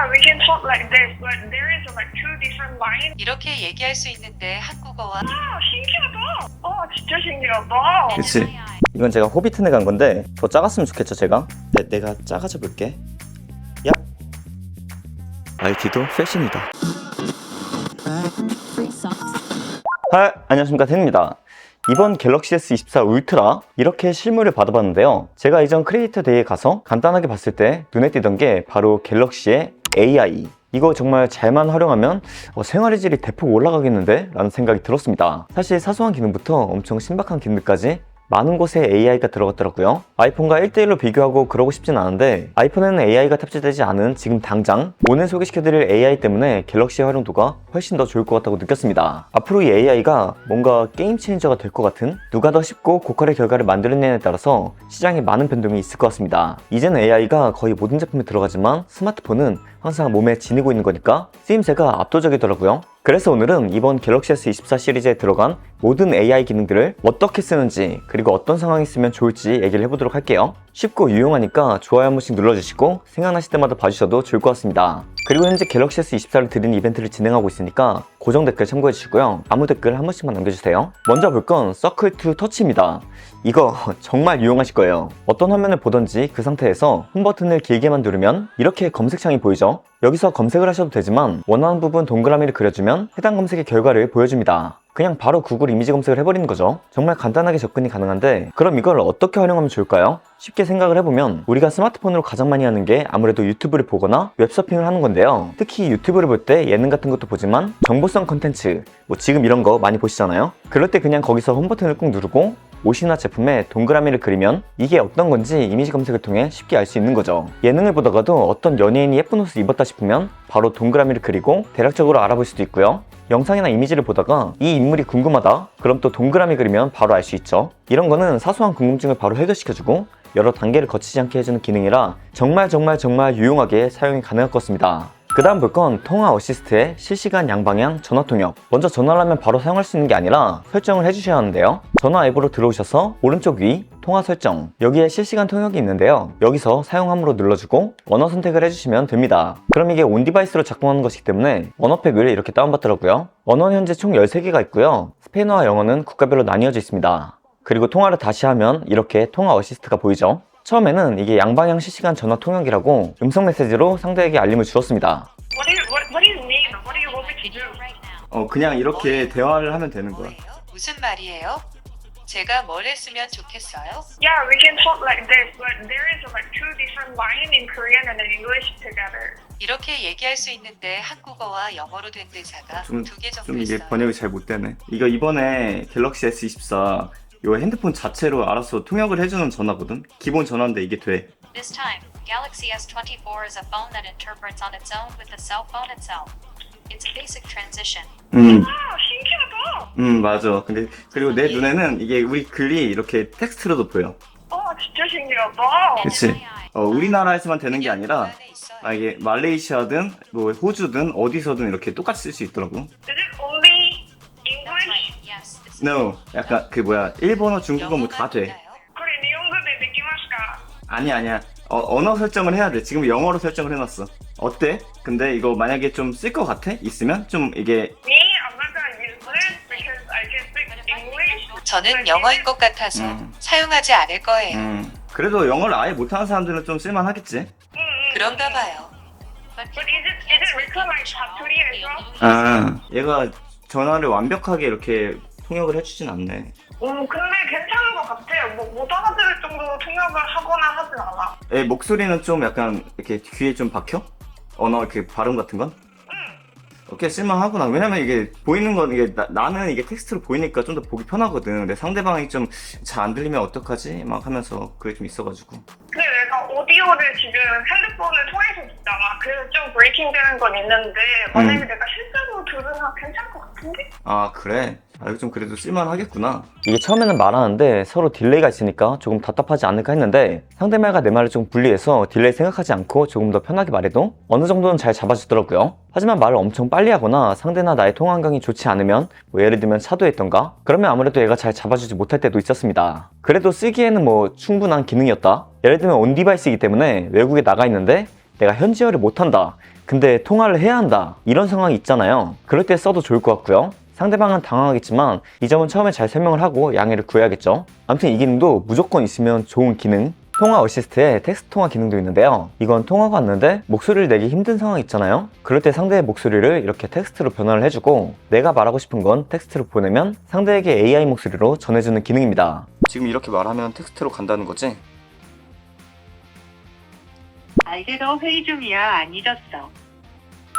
Yeah, we can talk like this, but there is like two different lines. 이렇게 얘기할 수 있는데 한국어와 신기하다. 진짜 신기하다. 그치? 이건 제가 호비튼에 간 건데 더 작았으면 좋겠죠 제가? 내가 작아져 볼게. 야! IT도 패션이다. 하이, 안녕하십니까, 텐입니다. 이번 갤럭시 S24 울트라 이렇게 실물을 받아봤는데요. 제가 이전 크리에이터 데이에 가서 간단하게 봤을 때 눈에 띄던 게 바로 갤럭시의 AI. 이거 정말 잘만 활용하면 생활의 질이 대폭 올라가겠는데? 라는 생각이 들었습니다. 사실 사소한 기능부터 엄청 신박한 기능까지 많은 곳에 AI가 들어갔더라고요. 아이폰과 1대1로 비교하고 그러고 싶진 않은데 아이폰에는 AI가 탑재되지 않은 지금 당장 오늘 소개시켜드릴 AI 때문에 갤럭시의 활용도가 훨씬 더 좋을 것 같다고 느꼈습니다. 앞으로 이 AI가 뭔가 게임 체인저가 될 것 같은, 누가 더 쉽고 고퀄의 결과를 만들느냐에 따라서 시장에 많은 변동이 있을 것 같습니다. 이제는 AI가 거의 모든 제품에 들어가지만 스마트폰은 항상 몸에 지니고 있는 거니까 쓰임새가 압도적이더라고요. 그래서 오늘은 이번 갤럭시 S24 시리즈에 들어간 모든 AI 기능들을 어떻게 쓰는지, 그리고 어떤 상황이 쓰면 좋을지 얘기를 해보도록 할게요. 쉽고 유용하니까 좋아요 한 번씩 눌러주시고 생각나실 때마다 봐주셔도 좋을 것 같습니다. 그리고 현재 갤럭시 S24를 드리는 이벤트를 진행하고 있으니까 고정 댓글 참고해주시고요. 아무 댓글 한 번씩만 남겨주세요. 먼저 볼 건 서클 투 터치입니다. 이거 정말 유용하실 거예요. 어떤 화면을 보던지 그 상태에서 홈 버튼을 길게만 누르면 이렇게 검색창이 보이죠? 여기서 검색을 하셔도 되지만 원하는 부분 동그라미를 그려주면 해당 검색의 결과를 보여줍니다. 그냥 바로 구글 이미지 검색을 해버리는 거죠. 정말 간단하게 접근이 가능한데 그럼 이걸 어떻게 활용하면 좋을까요? 쉽게 생각을 해보면 우리가 스마트폰으로 가장 많이 하는 게 아무래도 유튜브를 보거나 웹서핑을 하는 건데요. 특히 유튜브를 볼 때 예능 같은 것도 보지만 정보성 컨텐츠, 지금 이런 거 많이 보시잖아요. 그럴 때 그냥 거기서 홈 버튼을 꾹 누르고 옷이나 제품에 동그라미를 그리면 이게 어떤 건지 이미지 검색을 통해 쉽게 알 수 있는 거죠. 예능을 보다가도 어떤 연예인이 예쁜 옷을 입었다 싶으면 바로 동그라미를 그리고 대략적으로 알아볼 수도 있고요. 영상이나 이미지를 보다가 이 인물이 궁금하다? 그럼 또 동그라미 그리면 바로 알 수 있죠. 이런 거는 사소한 궁금증을 바로 해결시켜주고 여러 단계를 거치지 않게 해주는 기능이라 정말 유용하게 사용이 가능할 것 같습니다. 그 다음 볼 건 통화 어시스트의 실시간 양방향 전화 통역. 먼저 전화를 하면 바로 사용할 수 있는 게 아니라 설정을 해주셔야 하는데요. 전화 앱으로 들어오셔서 오른쪽 위 통화 설정, 여기에 실시간 통역이 있는데요. 여기서 사용함으로 눌러주고 언어 선택을 해주시면 됩니다. 그럼 이게 온 디바이스로 작동하는 것이기 때문에 언어팩을 이렇게 다운받더라고요. 언어는 현재 총 13개가 있고요. 스페인어와 영어는 국가별로 나뉘어져 있습니다. 그리고 통화를 다시 하면 이렇게 통화 어시스트가 보이죠. 처음에는 이게 양방향 실시간 전화 통역이라고 음성 메시지로 상대에게 알림을 주었습니다. What do you need? What do you want me to do? 그냥 이렇게 대화를 하면 되는 거야. 무슨 말이에요? 제가 뭘 했으면 좋겠어요? Yeah, we can talk like this, but there is like two different lines in Korean and in English together. 이렇게 얘기할 수 있는데 한국어와 영어로 된 대사가 두 개 정도 좀 이게 있어요. 번역이 잘 못 되네. 이거 이번에 갤럭시 S24 요 핸드폰 자체로 알아서 통역을 해주는 전화거든? 기본 전화인데 이게 돼. This time, Galaxy S24 is a phone that interprets on its own with the cell phone itself. It's a basic transition. 신기하다. 맞아. 근데 그리고 내 눈에는 이게 우리 글이 이렇게 텍스트로도 보여. 진짜 신기하다. 그치? 우리나라에서만 되는 게 아니라 안에 있어요. 이게 말레이시아든 뭐 호주든 어디서든 이렇게 똑같이 쓸 수 있더라고. Is it only That's English? right, yes. It's No. 약간 일본어, 중국어 뭐 다 돼. 영어가 그래, 일본어도 느끼마시까? 아니야. 언어 설정을 해야 돼. 지금 영어로 설정을 해놨어. 어때? 근데 이거 만약에 좀 쓸 것 같아? 있으면? 좀 이게 Me, I'm not gonna use this because I can speak English. 저는 영어인 것 같아서 사용하지 않을 거예요. 그래도 영어를 아예 못하는 사람들은 좀 쓸만하겠지? 그런가 봐요. But But is it recognized 사투리에서? 얘가 전화를 완벽하게 이렇게 통역을 해주진 않네. 근데 괜찮은 것 같아요. 못 알아들을 정도로 통역을 하거나 하진 않아. 얘 목소리는 좀 약간 이렇게 귀에 좀 박혀? 언어 이렇게 발음 같은 건? 오케이, 쓸만하구나. 왜냐면 이게 보이는 건 이게 나는 이게 텍스트로 보이니까 좀 더 보기 편하거든. 근데 상대방이 좀 잘 안 들리면 어떡하지? 막 하면서 그게 좀 있어가지고. 근데 내가 오디오를 지금 핸드폰을 통해서 듣잖아. 그래서 좀 브레이킹 되는 건 있는데 만약에 내가 실제로 들으면 괜찮을 것 같은데? 아, 그래? 이거 좀 그래도 쓸만하겠구나. 이게 처음에는 말하는데 서로 딜레이가 있으니까 조금 답답하지 않을까 했는데 상대말과 내 말을 좀 분리해서 딜레이 생각하지 않고 조금 더 편하게 말해도 어느 정도는 잘 잡아주더라고요. 하지만 말을 엄청 빨리 하거나 상대나 나의 통화 환경이 좋지 않으면 예를 들면 차도했던가? 그러면 아무래도 얘가 잘 잡아주지 못할 때도 있었습니다. 그래도 쓰기에는 충분한 기능이었다. 예를 들면 온 디바이스이기 때문에 외국에 나가 있는데 내가 현지어를 못한다, 근데 통화를 해야 한다, 이런 상황이 있잖아요. 그럴 때 써도 좋을 것 같고요. 상대방은 당황하겠지만 이 점은 처음에 잘 설명을 하고 양해를 구해야겠죠. 아무튼 이 기능도 무조건 있으면 좋은 기능. 통화 어시스트에 텍스트 통화 기능도 있는데요. 이건 통화가 왔는데 목소리를 내기 힘든 상황 있잖아요. 그럴 때 상대의 목소리를 이렇게 텍스트로 변환을 해주고 내가 말하고 싶은 건 텍스트로 보내면 상대에게 AI 목소리로 전해주는 기능입니다. 지금 이렇게 말하면 텍스트로 간다는 거지? 알게도 회의 중이야. 안 잊었어.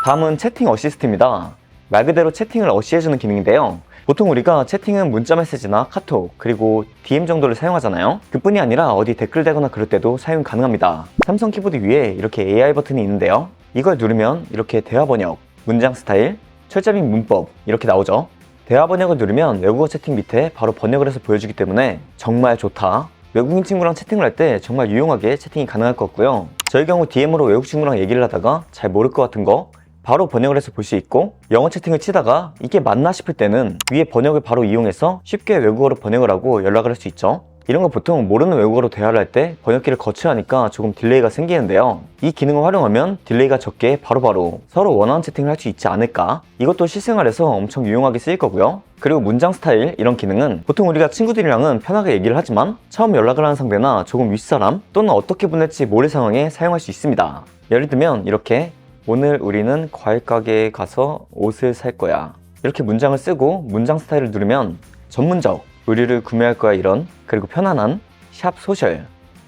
다음은 채팅 어시스트입니다. 말 그대로 채팅을 어시해주는 기능인데요. 보통 우리가 채팅은 문자 메시지나 카톡, 그리고 DM 정도를 사용하잖아요. 그뿐이 아니라 어디 댓글 대거나 그럴 때도 사용 가능합니다. 삼성 키보드 위에 이렇게 AI 버튼이 있는데요. 이걸 누르면 이렇게 대화 번역, 문장 스타일, 철자 및 문법 이렇게 나오죠. 대화 번역을 누르면 외국어 채팅 밑에 바로 번역을 해서 보여주기 때문에 정말 좋다. 외국인 친구랑 채팅을 할 때 정말 유용하게 채팅이 가능할 것 같고요. 저희 경우 DM으로 외국 친구랑 얘기를 하다가 잘 모를 것 같은 거 바로 번역을 해서 볼 수 있고, 영어 채팅을 치다가 이게 맞나 싶을 때는 위에 번역을 바로 이용해서 쉽게 외국어로 번역을 하고 연락을 할 수 있죠. 이런 거 보통 모르는 외국어로 대화를 할 때 번역기를 거쳐야 하니까 조금 딜레이가 생기는데요. 이 기능을 활용하면 딜레이가 적게 바로바로 서로 원하는 채팅을 할 수 있지 않을까. 이것도 실생활에서 엄청 유용하게 쓰일 거고요. 그리고 문장 스타일 이런 기능은 보통 우리가 친구들이랑은 편하게 얘기를 하지만 처음 연락을 하는 상대나 조금 윗사람 또는 어떻게 보낼지 모를 상황에 사용할 수 있습니다. 예를 들면 이렇게 오늘 우리는 과일 가게에 가서 옷을 살 거야, 이렇게 문장을 쓰고 문장 스타일을 누르면 전문적, 의류를 구매할 거야 이런, 그리고 편안한, 샵 소셜,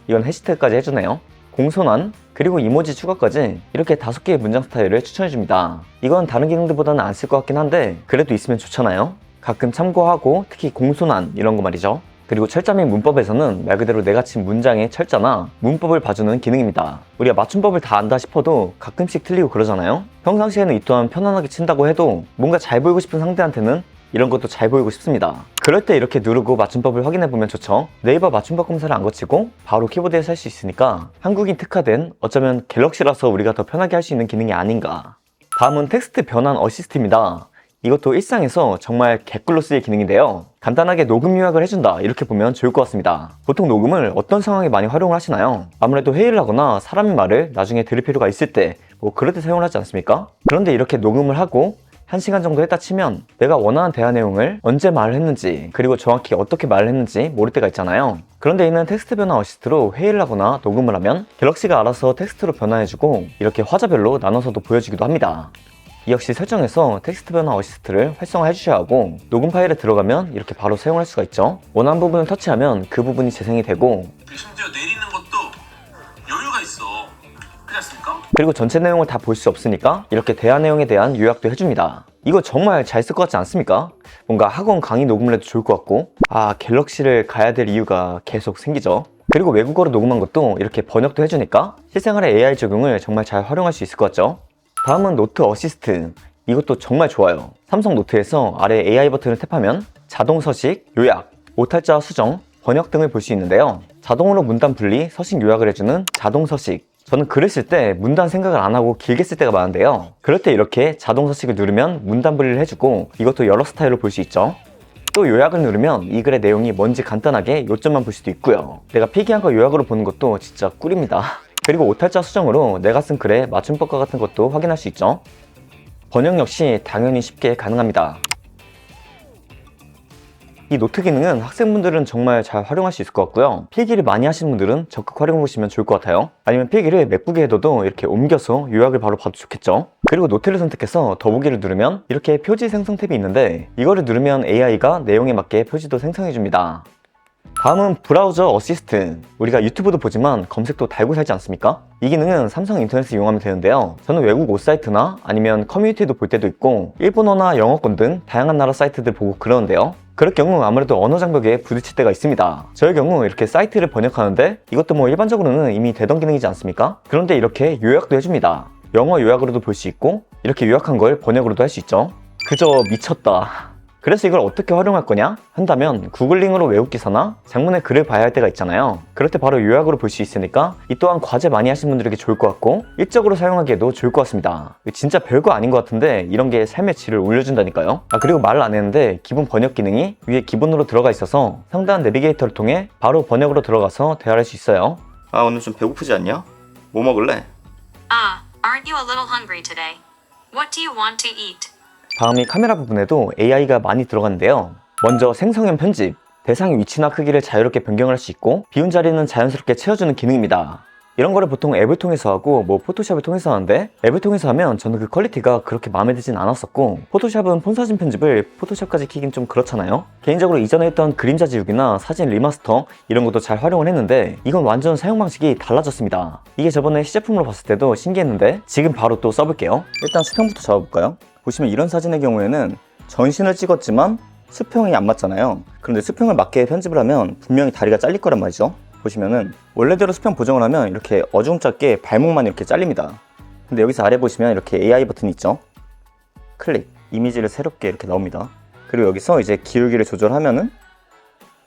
이건 해시태그까지 해주네요. 공손한, 그리고 이모지 추가까지 이렇게 5개의 문장 스타일을 추천해줍니다. 이건 다른 기능들보다는 안 쓸 것 같긴 한데 그래도 있으면 좋잖아요. 가끔 참고하고, 특히 공손한 이런 거 말이죠. 그리고 철자 및 문법에서는 말 그대로 내가 친 문장의 철자나 문법을 봐주는 기능입니다. 우리가 맞춤법을 다 안다 싶어도 가끔씩 틀리고 그러잖아요. 평상시에는 이 또한 편안하게 친다고 해도 뭔가 잘 보이고 싶은 상대한테는 이런 것도 잘 보이고 싶습니다. 그럴 때 이렇게 누르고 맞춤법을 확인해보면 좋죠. 네이버 맞춤법 검사를 안 거치고 바로 키보드에서 할 수 있으니까 한국인 특화된, 어쩌면 갤럭시라서 우리가 더 편하게 할 수 있는 기능이 아닌가. 다음은 텍스트 변환 어시스트입니다. 이것도 일상에서 정말 개꿀로 쓰일 기능인데요. 간단하게 녹음 요약을 해준다, 이렇게 보면 좋을 것 같습니다. 보통 녹음을 어떤 상황에 많이 활용을 하시나요? 아무래도 회의를 하거나 사람의 말을 나중에 들을 필요가 있을 때 그럴 때 사용을 하지 않습니까? 그런데 이렇게 녹음을 하고 1시간 정도 했다 치면 내가 원하는 대화 내용을 언제 말을 했는지, 그리고 정확히 어떻게 말을 했는지 모를 때가 있잖아요. 그런데 이는 텍스트 변환 어시스트로 회의를 하거나 녹음을 하면 갤럭시가 알아서 텍스트로 변환해주고 이렇게 화자별로 나눠서도 보여주기도 합니다. 이 역시 설정에서 텍스트 변환 어시스트를 활성화해 주셔야 하고, 녹음 파일에 들어가면 이렇게 바로 사용할 수가 있죠. 원하는 부분을 터치하면 그 부분이 재생이 되고, 심지어 내리는 것도 여유가 있어. 그렇지 않습니까? 그리고 전체 내용을 다 볼 수 없으니까 이렇게 대화 내용에 대한 요약도 해줍니다. 이거 정말 잘 쓸 것 같지 않습니까? 뭔가 학원 강의 녹음을 해도 좋을 것 같고, 갤럭시를 가야 될 이유가 계속 생기죠. 그리고 외국어로 녹음한 것도 이렇게 번역도 해주니까 실생활의 AI 적용을 정말 잘 활용할 수 있을 것 같죠. 다음은 노트 어시스트. 이것도 정말 좋아요. 삼성 노트에서 아래 AI 버튼을 탭하면 자동 서식, 요약, 오탈자 수정, 번역 등을 볼 수 있는데요. 자동으로 문단 분리, 서식 요약을 해주는 자동 서식. 저는 글을 쓸 때 문단 생각을 안 하고 길게 쓸 때가 많은데요. 그럴 때 이렇게 자동 서식을 누르면 문단 분리를 해주고, 이것도 여러 스타일로 볼 수 있죠. 또 요약을 누르면 이 글의 내용이 뭔지 간단하게 요점만 볼 수도 있고요. 내가 필기한 거 요약으로 보는 것도 진짜 꿀입니다. 그리고 오탈자 수정으로 내가 쓴 글의 맞춤법과 같은 것도 확인할 수 있죠. 번역 역시 당연히 쉽게 가능합니다. 이 노트 기능은 학생분들은 정말 잘 활용할 수 있을 것 같고요. 필기를 많이 하시는 분들은 적극 활용해 보시면 좋을 것 같아요. 아니면 필기를 맥북에 해둬도 이렇게 옮겨서 요약을 바로 봐도 좋겠죠. 그리고 노트를 선택해서 더보기를 누르면 이렇게 표지 생성 탭이 있는데, 이거를 누르면 AI가 내용에 맞게 표지도 생성해 줍니다. 다음은 브라우저 어시스트. 우리가 유튜브도 보지만 검색도 달고 살지 않습니까? 이 기능은 삼성 인터넷을 이용하면 되는데요. 저는 외국 옷 사이트나 아니면 커뮤니티도 볼 때도 있고, 일본어나 영어권 등 다양한 나라 사이트들 보고 그러는데요. 그럴 경우 아무래도 언어 장벽에 부딪힐 때가 있습니다. 저의 경우 이렇게 사이트를 번역하는데 이것도 일반적으로는 이미 되던 기능이지 않습니까? 그런데 이렇게 요약도 해줍니다. 영어 요약으로도 볼 수 있고, 이렇게 요약한 걸 번역으로도 할 수 있죠. 그저 미쳤다. 그래서 이걸 어떻게 활용할 거냐? 한다면 구글링으로 외국 기사나 장문의 글을 봐야 할 때가 있잖아요. 그럴 때 바로 요약으로 볼 수 있으니까 이 또한 과제 많이 하시는 분들에게 좋을 것 같고, 일적으로 사용하기에도 좋을 것 같습니다. 진짜 별거 아닌 것 같은데 이런 게 삶의 질을 올려준다니까요. 그리고 말을 안 했는데 기본 번역 기능이 위에 기본으로 들어가 있어서 상단 내비게이터를 통해 바로 번역으로 들어가서 대화할 수 있어요. 오늘 좀 배고프지 않냐? 뭐 먹을래? Ah, aren't you a little hungry today? What do you want to eat? 다음이 카메라 부분에도 AI가 많이 들어가는데요. 먼저 생성형 편집, 대상의 위치나 크기를 자유롭게 변경할 수 있고 비운 자리는 자연스럽게 채워주는 기능입니다. 이런 거를 보통 앱을 통해서 하고 포토샵을 통해서 하는데, 앱을 통해서 하면 저는 그 퀄리티가 그렇게 마음에 들진 않았었고, 포토샵은 폰사진 편집을 포토샵까지 키긴 좀 그렇잖아요. 개인적으로 이전에 했던 그림자 지우기나 사진 리마스터 이런 것도 잘 활용을 했는데, 이건 완전 사용 방식이 달라졌습니다. 이게 저번에 시제품으로 봤을 때도 신기했는데 지금 바로 또 써볼게요. 일단 수평부터 잡아볼까요? 보시면 이런 사진의 경우에는 전신을 찍었지만 수평이 안 맞잖아요. 그런데 수평을 맞게 편집을 하면 분명히 다리가 잘릴 거란 말이죠. 보시면은 원래대로 수평 보정을 하면 이렇게 어중잡게 발목만 이렇게 잘립니다. 근데 여기서 아래 보시면 이렇게 AI 버튼이 있죠. 클릭, 이미지를 새롭게 이렇게 나옵니다. 그리고 여기서 이제 기울기를 조절하면은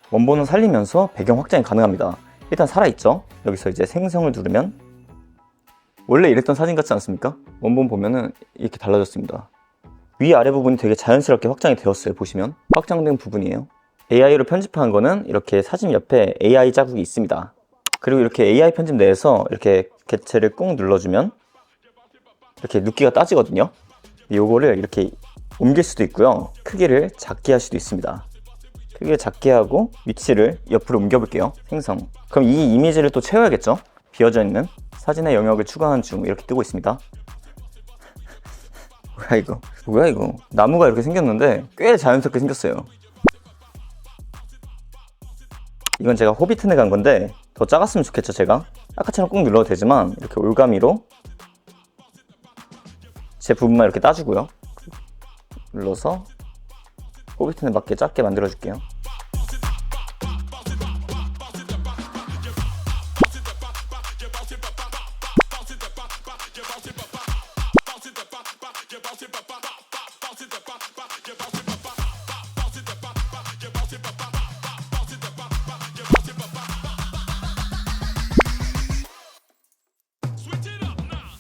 원본은 살리면서 배경 확장이 가능합니다. 일단 살아있죠. 여기서 이제 생성을 누르면 원래 이랬던 사진 같지 않습니까? 원본 보면은 이렇게 달라졌습니다. 위아래 부분이 되게 자연스럽게 확장이 되었어요. 보시면 확장된 부분이에요. AI로 편집한 거는 이렇게 사진 옆에 AI 자국이 있습니다. 그리고 이렇게 AI 편집 내에서 이렇게 개체를 꾹 눌러주면 이렇게 눕기가 따지거든요. 요거를 이렇게 옮길 수도 있고요. 크기를 작게 할 수도 있습니다. 크기를 작게 하고 위치를 옆으로 옮겨볼게요. 생성. 그럼 이 이미지를 또 채워야겠죠? 비어져 있는 사진의 영역을 추가한 중 이렇게 뜨고 있습니다. 뭐야 이거 나무가 이렇게 생겼는데 꽤 자연스럽게 생겼어요. 이건 제가 호비튼에 간 건데 더 작았으면 좋겠죠. 제가 아까처럼 꾹 눌러도 되지만 이렇게 올가미로 제 부분만 이렇게 따주고요. 눌러서 호비튼에 맞게 작게 만들어 줄게요.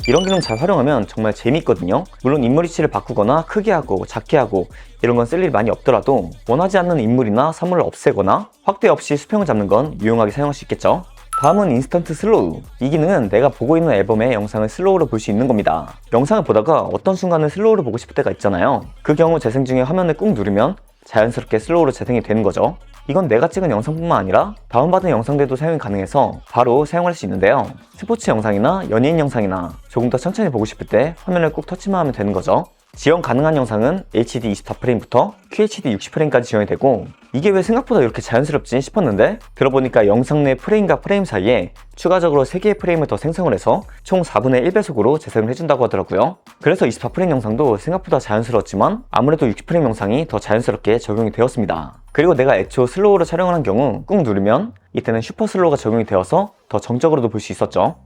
이런 기능 잘 활용하면 정말 재밌거든요. 물론 인물 위치를 바꾸거나 크게 하고 작게 하고 이런 건 쓸 일이 많이 없더라도 원하지 않는 인물이나 사물을 없애거나 확대 없이 수평을 잡는 건 유용하게 사용할 수 있겠죠. 다음은 인스턴트 슬로우. 이 기능은 내가 보고 있는 앨범의 영상을 슬로우로 볼 수 있는 겁니다. 영상을 보다가 어떤 순간을 슬로우로 보고 싶을 때가 있잖아요. 그 경우 재생 중에 화면을 꾹 누르면 자연스럽게 슬로우로 재생이 되는 거죠. 이건 내가 찍은 영상뿐만 아니라 다운받은 영상들도 사용이 가능해서 바로 사용할 수 있는데요. 스포츠 영상이나 연예인 영상이나 조금 더 천천히 보고 싶을 때 화면을 꾹 터치만 하면 되는 거죠. 지원 가능한 영상은 HD 24프레임부터 QHD 60프레임까지 지원이 되고, 이게 왜 생각보다 이렇게 자연스럽지 싶었는데 들어보니까 영상 내 프레임과 프레임 사이에 추가적으로 3개의 프레임을 더 생성을 해서 총 4분의 1배속으로 재생을 해준다고 하더라고요. 그래서 24프레임 영상도 생각보다 자연스러웠지만 아무래도 60프레임 영상이 더 자연스럽게 적용이 되었습니다. 그리고 내가 애초 슬로우로 촬영을 한 경우 꾹 누르면 이때는 슈퍼 슬로우가 적용이 되어서 더 정적으로도 볼 수 있었죠.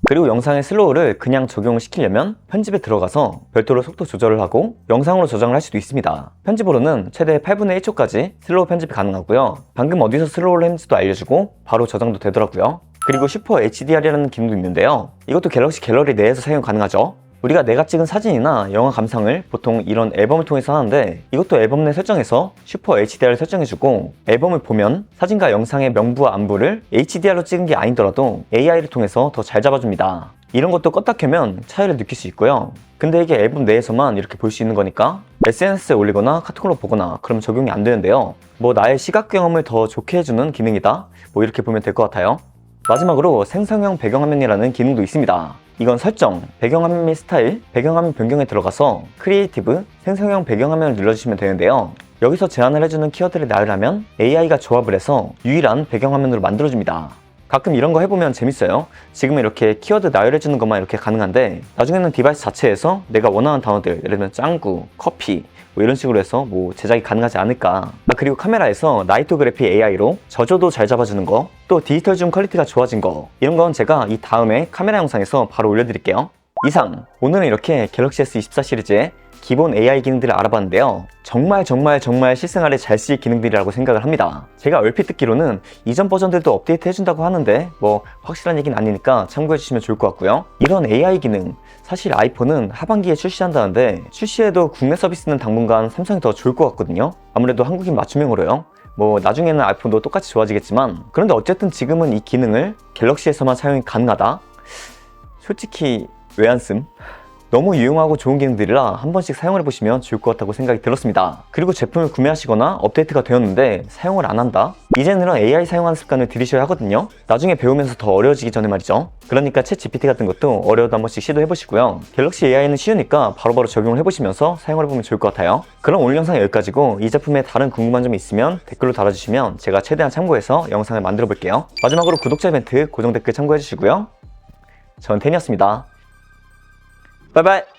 그리고 영상의 슬로우를 그냥 적용을 시키려면 편집에 들어가서 별도로 속도 조절을 하고 영상으로 저장을 할 수도 있습니다. 편집으로는 최대 8분의 1초까지 슬로우 편집이 가능하고요. 방금 어디서 슬로우를 했는지도 알려주고 바로 저장도 되더라고요. 그리고 슈퍼 HDR이라는 기능도 있는데요. 이것도 갤럭시 갤러리 내에서 사용 가능하죠. 우리가 내가 찍은 사진이나 영화 감상을 보통 이런 앨범을 통해서 하는데, 이것도 앨범 내 설정에서 슈퍼 HDR을 설정해주고 앨범을 보면 사진과 영상의 명부와 안부를 HDR로 찍은 게 아니더라도 AI를 통해서 더 잘 잡아줍니다. 이런 것도 껐다 켜면 차이를 느낄 수 있고요. 근데 이게 앨범 내에서만 이렇게 볼 수 있는 거니까 SNS에 올리거나 카톡으로 보거나 그러면 적용이 안 되는데요. 나의 시각 경험을 더 좋게 해주는 기능이다, 이렇게 보면 될 것 같아요. 마지막으로 생성형 배경화면이라는 기능도 있습니다. 이건 설정, 배경화면 및 스타일, 배경화면 변경에 들어가서 크리에이티브, 생성형 배경화면을 눌러주시면 되는데요. 여기서 제안을 해주는 키워드를 나열하면 AI가 조합을 해서 유일한 배경화면으로 만들어줍니다. 가끔 이런 거 해보면 재밌어요. 지금은 이렇게 키워드 나열해주는 것만 이렇게 가능한데 나중에는 디바이스 자체에서 내가 원하는 단어들, 예를 들면 짱구, 커피 이런 식으로 해서 제작이 가능하지 않을까. 그리고 카메라에서 나이토그래피 AI로 저조도 잘 잡아주는 거, 또 디지털 줌 퀄리티가 좋아진 거, 이런 건 제가 이 다음에 카메라 영상에서 바로 올려드릴게요. 이상, 오늘은 이렇게 갤럭시 S24 시리즈의 기본 AI 기능들을 알아봤는데요. 정말 실생활에 잘 쓰일 기능들이라고 생각을 합니다. 제가 얼핏 듣기로는 이전 버전들도 업데이트 해준다고 하는데 확실한 얘기는 아니니까 참고해주시면 좋을 것 같고요. 이런 AI 기능, 사실 아이폰은 하반기에 출시한다는데 출시해도 국내 서비스는 당분간 삼성이 더 좋을 것 같거든요. 아무래도 한국인 맞춤형으로요. 나중에는 아이폰도 똑같이 좋아지겠지만, 그런데 어쨌든 지금은 이 기능을 갤럭시에서만 사용이 가능하다? 솔직히 왜 안 씀? 너무 유용하고 좋은 기능들이라 한 번씩 사용해보시면 좋을 것 같다고 생각이 들었습니다. 그리고 제품을 구매하시거나 업데이트가 되었는데 사용을 안 한다? 이제는 AI 사용하는 습관을 들이셔야 하거든요. 나중에 배우면서 더 어려워지기 전에 말이죠. 그러니까 챗 GPT 같은 것도 어려워도 한 번씩 시도해보시고요. 갤럭시 AI는 쉬우니까 바로바로 적용을 해보시면서 사용해보면 좋을 것 같아요. 그럼 오늘 영상은 여기까지고 이 제품에 다른 궁금한 점이 있으면 댓글로 달아주시면 제가 최대한 참고해서 영상을 만들어 볼게요. 마지막으로 구독자 이벤트 고정 댓글 참고해주시고요. 전 텐이었습니다. 바이바이.